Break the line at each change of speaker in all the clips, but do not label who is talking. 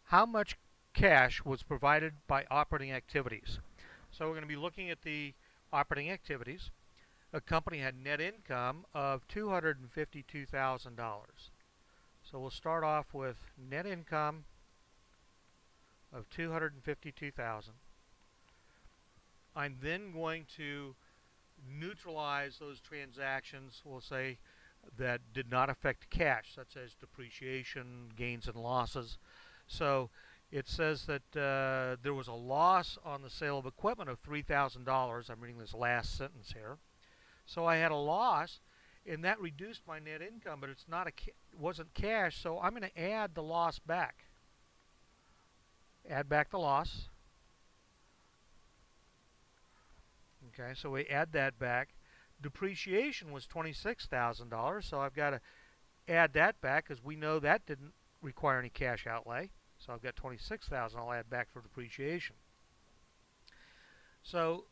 how much cash was provided by operating activities. So we're going to be looking at the operating activities. A company had net income of $252,000. So we'll start off with net income of $252,000. I'm then going to neutralize those transactions, we'll say, that did not affect cash, such as depreciation, gains and losses. So it says that there was a loss on the sale of equipment of $3,000. I'm reading this last sentence here. So I had a loss, and that reduced my net income, but it wasn't cash, so I'm going to add the loss back. Add back the loss. Okay, so we add that back. Depreciation was $26,000, so I've got to add that back because we know that didn't require any cash outlay. So I've got $26,000 I'll add back for depreciation. So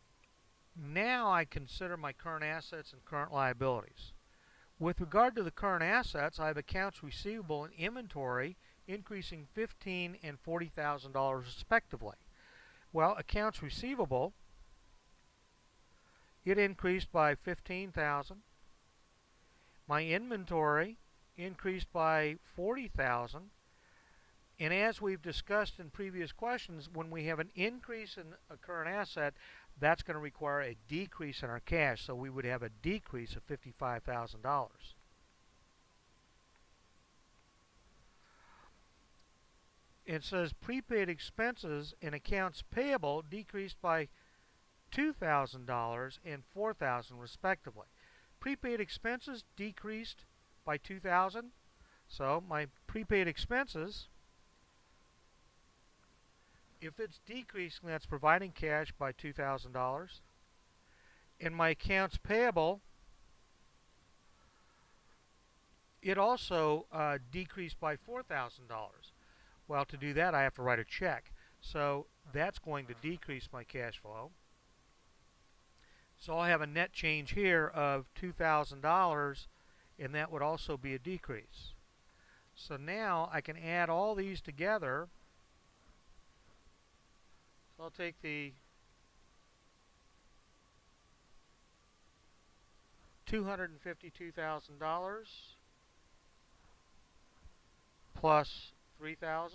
now I consider my current assets and current liabilities. With regard to the current assets, I have accounts receivable and inventory increasing $15,000 and $40,000 respectively. Well, accounts receivable, it increased by $15,000. My inventory increased by $40,000. And as we've discussed in previous questions, when we have an increase in a current asset, that's going to require a decrease in our cash. So we would have a decrease of $55,000. It says prepaid expenses and accounts payable decreased by $2,000 and $4,000 respectively. Prepaid expenses decreased by $2,000. So my prepaid expenses, if it's decreasing, that's providing cash by $2,000. And my accounts payable, it also decreased by $4,000. Well, to do that, I have to write a check. So that's going to decrease my cash flow. So I'll have a net change here of $2,000, and that would also be a decrease. So now I can add all these together. So I'll take the $252,000 plus $3,000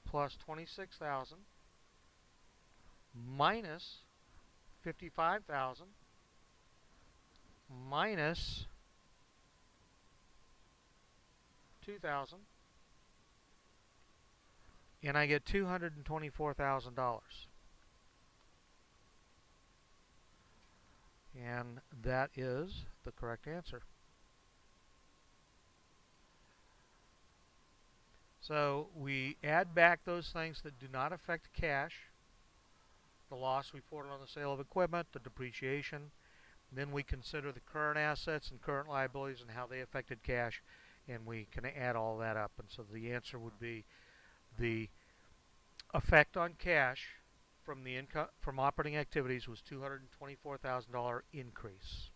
plus $26,000 minus $55,000 minus $2,000, and I get $224,000. And that is the correct answer. So we add back those things that do not affect cash, the loss reported on the sale of equipment, the depreciation. Then we consider the current assets and current liabilities and how they affected cash, and we can add all that up. And so the answer would be the effect on cash from the income from operating activities was $224,000 increase.